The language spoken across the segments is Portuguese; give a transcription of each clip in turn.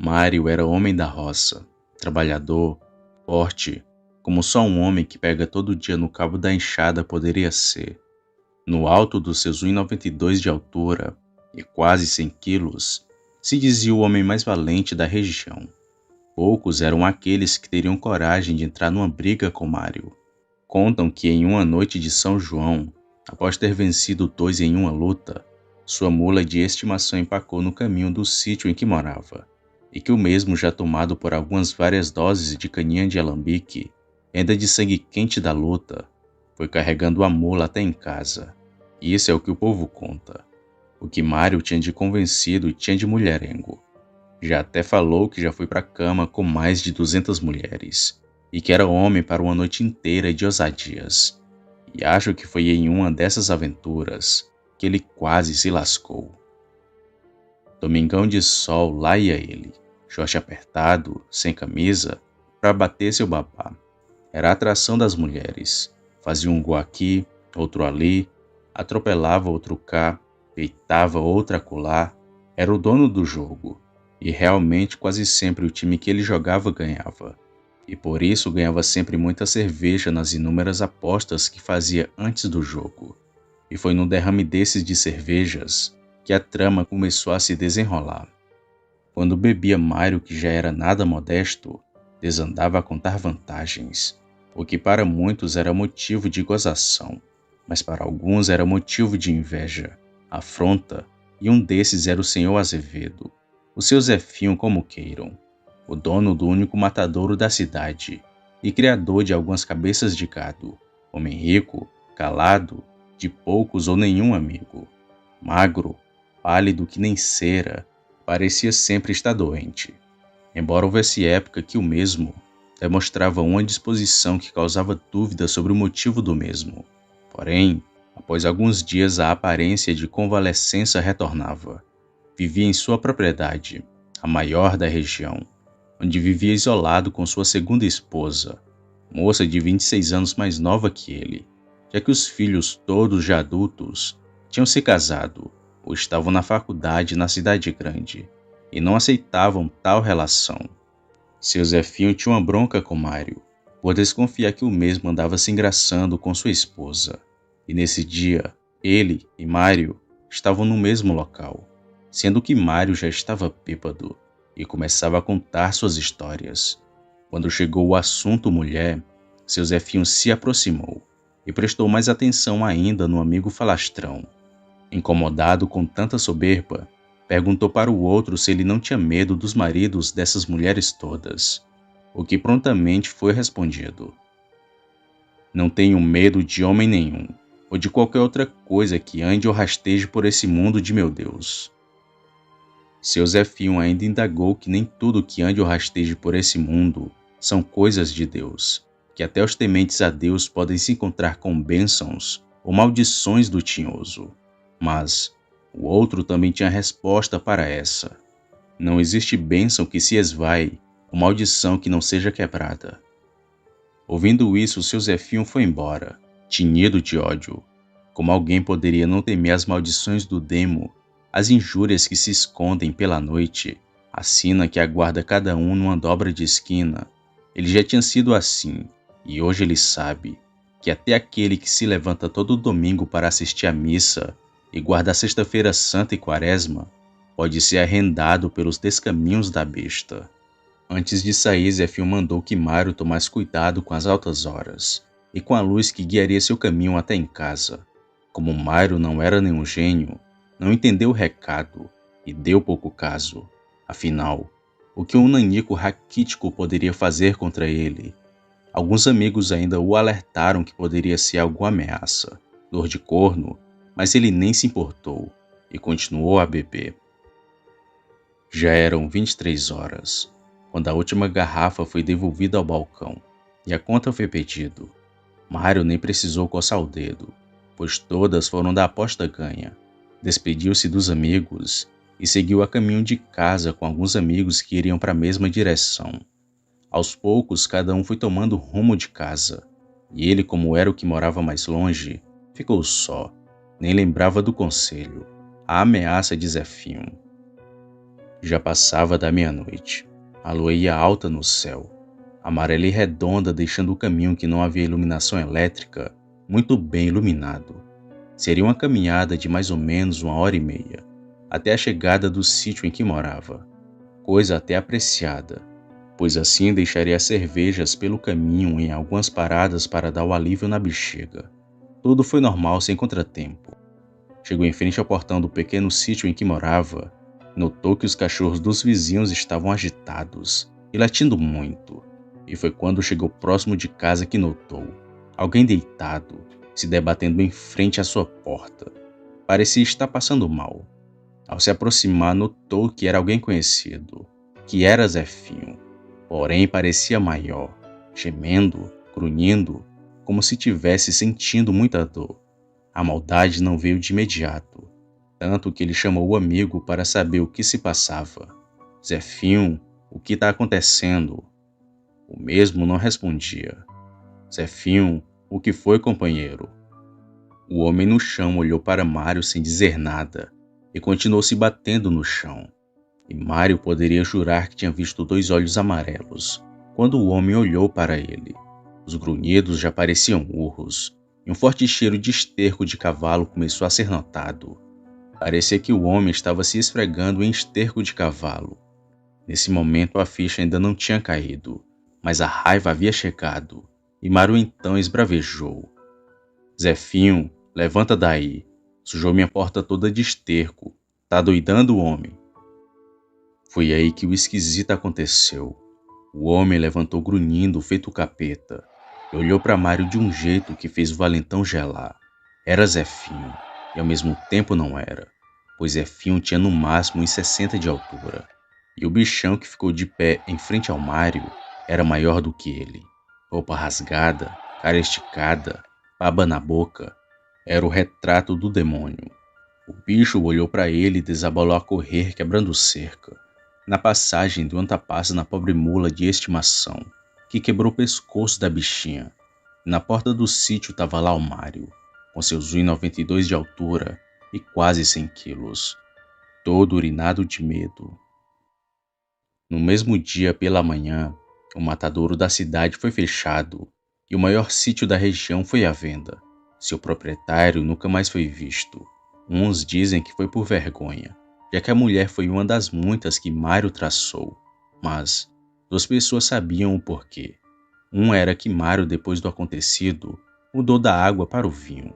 Mário era homem da roça, trabalhador, forte, como só um homem que pega todo dia no cabo da enxada poderia ser. No alto dos seus 1,92 de altura e quase 100 quilos, se dizia o homem mais valente da região. Poucos eram aqueles que teriam coragem de entrar numa briga com Mário. Contam que em uma noite de São João, após ter vencido dois em uma luta, sua mula de estimação empacou no caminho do sítio em que morava, e que o mesmo, já tomado por algumas várias doses de caninha de alambique, ainda de sangue quente da luta, foi carregando a mula até em casa. Isso é o que o povo conta. O que Mário tinha de convencido tinha de mulherengo. Já até falou que já foi para a cama com mais de 200 mulheres, e que era homem para uma noite inteira de ousadias. E acho que foi em uma dessas aventuras que ele quase se lascou. Domingão de sol, lá ia ele, short apertado, sem camisa, para bater seu babá. Era a atração das mulheres. Fazia um gol aqui, outro ali, atropelava outro cá, peitava outra acolá. Era o dono do jogo. E realmente quase sempre o time que ele jogava ganhava. E por isso ganhava sempre muita cerveja nas inúmeras apostas que fazia antes do jogo. E foi num derrame desses de cervejas que a trama começou a se desenrolar. Quando bebia Mário, que já era nada modesto, desandava a contar vantagens, o que para muitos era motivo de gozação, mas para alguns era motivo de inveja, afronta, e um desses era o senhor Azevedo, o seu Zefinho como queiram, o dono do único matadouro da cidade e criador de algumas cabeças de gado, homem rico, calado, de poucos ou nenhum amigo, magro, pálido que nem cera, parecia sempre estar doente, embora houvesse época que o mesmo demonstrava uma disposição que causava dúvida sobre o motivo do mesmo. Porém, após alguns dias a aparência de convalescença retornava. Vivia em sua propriedade, a maior da região, onde vivia isolado com sua segunda esposa, moça de 26 anos mais nova que ele, já que os filhos, todos já adultos, tinham se casado ou estavam na faculdade na cidade grande e não aceitavam tal relação. Seu Zefinho tinha uma bronca com Mário, por desconfiar que o mesmo andava se engraçando com sua esposa. E nesse dia, ele e Mário estavam no mesmo local, sendo que Mário já estava bêbado e começava a contar suas histórias. Quando chegou o assunto mulher, seu Zefinho se aproximou e prestou mais atenção ainda no amigo falastrão. Incomodado com tanta soberba, perguntou para o outro se ele não tinha medo dos maridos dessas mulheres todas, o que prontamente foi respondido. Não tenho medo de homem nenhum, ou de qualquer outra coisa que ande ou rasteje por esse mundo de meu Deus. Seu Zefinho ainda indagou que nem tudo que ande ou rasteje por esse mundo são coisas de Deus, que até os tementes a Deus podem se encontrar com bênçãos ou maldições do tinhoso. Mas o outro também tinha resposta para essa. Não existe bênção que se esvaie, ou maldição que não seja quebrada. Ouvindo isso, seu Zefinho foi embora, tinido de ódio. Como alguém poderia não temer as maldições do demo, as injúrias que se escondem pela noite, a sina que aguarda cada um numa dobra de esquina? Ele já tinha sido assim, e hoje ele sabe que até aquele que se levanta todo domingo para assistir à missa e guarda a sexta-feira santa e quaresma, pode ser arrendado pelos descaminhos da besta. Antes de sair, Zefinho mandou que Mário tomasse cuidado com as altas horas e com a luz que guiaria seu caminho até em casa. Como Mário não era nenhum gênio, não entendeu o recado e deu pouco caso. Afinal, o que um nanico raquítico poderia fazer contra ele? Alguns amigos ainda o alertaram que poderia ser alguma ameaça, dor de corno, mas ele nem se importou e continuou a beber. Já eram 23 horas, quando a última garrafa foi devolvida ao balcão e a conta foi pedida. Mário nem precisou coçar o dedo, pois todas foram da aposta ganha. Despediu-se dos amigos e seguiu a caminho de casa com alguns amigos que iriam para a mesma direção. Aos poucos, cada um foi tomando rumo de casa, e ele, como era o que morava mais longe, ficou só. Nem lembrava do conselho, a ameaça de Zefinho. Já passava da meia-noite. A lua ia alta no céu, amarela e redonda, deixando o caminho que não havia iluminação elétrica muito bem iluminado. Seria uma caminhada de mais ou menos 1 hora e meia, até a chegada do sítio em que morava, coisa até apreciada, pois assim deixaria as cervejas pelo caminho em algumas paradas para dar o alívio na bexiga. Tudo foi normal, sem contratempo. Chegou em frente ao portão do pequeno sítio em que morava. Notou que os cachorros dos vizinhos estavam agitados e latindo muito. E foi quando chegou próximo de casa que notou alguém deitado, se debatendo em frente à sua porta. Parecia estar passando mal. Ao se aproximar, notou que era alguém conhecido, que era Zefinho. Porém, parecia maior, gemendo, grunhindo, como se tivesse sentindo muita dor. A maldade não veio de imediato, tanto que ele chamou o amigo para saber o que se passava. Zefinho, o que está acontecendo? O mesmo não respondia. Zefinho, o que foi, companheiro? O homem no chão olhou para Mário sem dizer nada e continuou se batendo no chão. E Mário poderia jurar que tinha visto 2 olhos amarelos quando o homem olhou para ele. Os grunhidos já pareciam urros, e um forte cheiro de esterco de cavalo começou a ser notado. Parecia que o homem estava se esfregando em esterco de cavalo. Nesse momento a ficha ainda não tinha caído, mas a raiva havia chegado, e Mário então esbravejou. Zefinho, levanta daí. Sujou minha porta toda de esterco. Tá doidando o homem? Foi aí que o esquisito aconteceu. O homem levantou grunhindo, feito capeta, e olhou para Mário de um jeito que fez o valentão gelar. Era Zefinho, e ao mesmo tempo não era, pois Zefinho tinha no máximo 1,60 de altura, e o bichão que ficou de pé em frente ao Mário era maior do que ele. Roupa rasgada, cara esticada, baba na boca, era o retrato do demônio. O bicho olhou para ele e desabalou a correr, quebrando cerca. Na passagem deu um tapaço na pobre mula de estimação, que quebrou o pescoço da bichinha. Na porta do sítio estava lá o Mário, com seus 1,92 de altura e quase 100 quilos, todo urinado de medo. No mesmo dia pela manhã, o matadouro da cidade foi fechado e o maior sítio da região foi à venda. Seu proprietário nunca mais foi visto. Uns dizem que foi por vergonha, já que a mulher foi uma das muitas que Mário traçou, mas 2 pessoas sabiam o porquê. Um era que Mário, depois do acontecido, mudou da água para o vinho,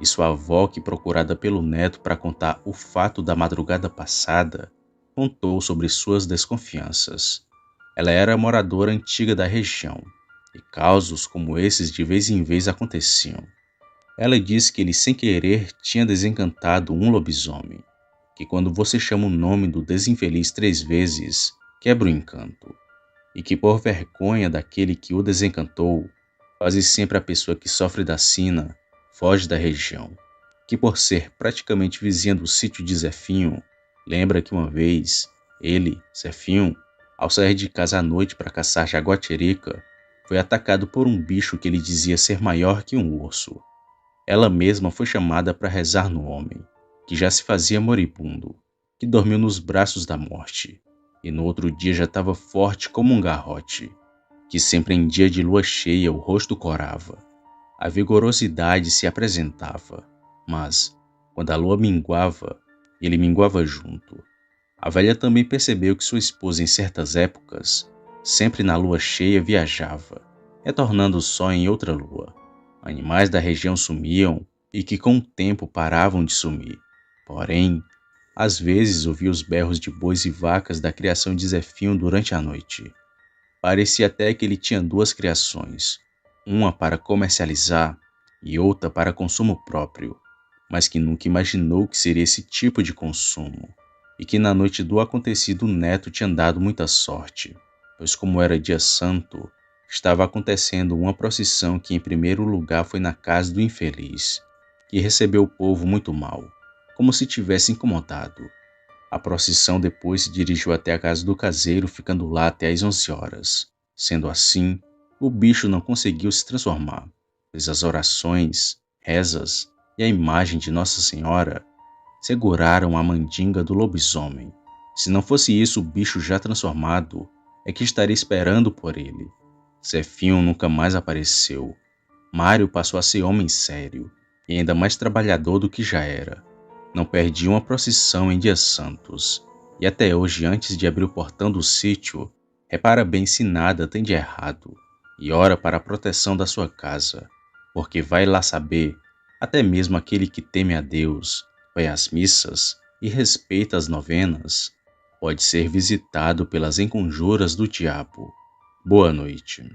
e sua avó, que procurada pelo neto para contar o fato da madrugada passada, contou sobre suas desconfianças. Ela era moradora antiga da região, e causos como esses de vez em vez aconteciam. Ela disse que ele sem querer tinha desencantado um lobisomem, que quando você chama o nome do desinfeliz 3 vezes, quebra o encanto, e que por vergonha daquele que o desencantou, quase sempre a pessoa que sofre da sina foge da região, que por ser praticamente vizinha do sítio de Zefinho, lembra que uma vez, ele, Zefinho, ao sair de casa à noite para caçar jaguatirica, foi atacado por um bicho que ele dizia ser maior que um urso. Ela mesma foi chamada para rezar no homem, que já se fazia moribundo, que dormiu nos braços da morte, e no outro dia já estava forte como um garrote, que sempre em dia de lua cheia o rosto corava. A vigorosidade se apresentava, mas, quando a lua minguava, ele minguava junto. A velha também percebeu que sua esposa em certas épocas, sempre na lua cheia viajava, retornando só em outra lua. Animais da região sumiam e que com o tempo paravam de sumir. Porém, às vezes ouvia os berros de bois e vacas da criação de Zefinho durante a noite. Parecia até que ele tinha 2 criações, uma para comercializar e outra para consumo próprio, mas que nunca imaginou que seria esse tipo de consumo, e que na noite do acontecido o neto tinha dado muita sorte, pois como era dia santo, estava acontecendo uma procissão que em primeiro lugar foi na casa do infeliz, que recebeu o povo muito mal, como se tivesse incomodado. A procissão depois se dirigiu até a casa do caseiro, ficando lá até às 11 horas. Sendo assim, o bicho não conseguiu se transformar, pois as orações, rezas e a imagem de Nossa Senhora seguraram a mandinga do lobisomem, Se não fosse isso, o bicho já transformado é que estaria esperando por ele. Zefinho nunca mais apareceu. Mário passou a ser homem sério e ainda mais trabalhador do que já era. Não perdia uma procissão em dias santos. E até hoje, antes de abrir o portão do sítio, repara bem se nada tem de errado e ora para a proteção da sua casa, porque vai lá saber, até mesmo aquele que teme a Deus, vai às missas e respeita as novenas, pode ser visitado pelas enconjuras do diabo. Boa noite.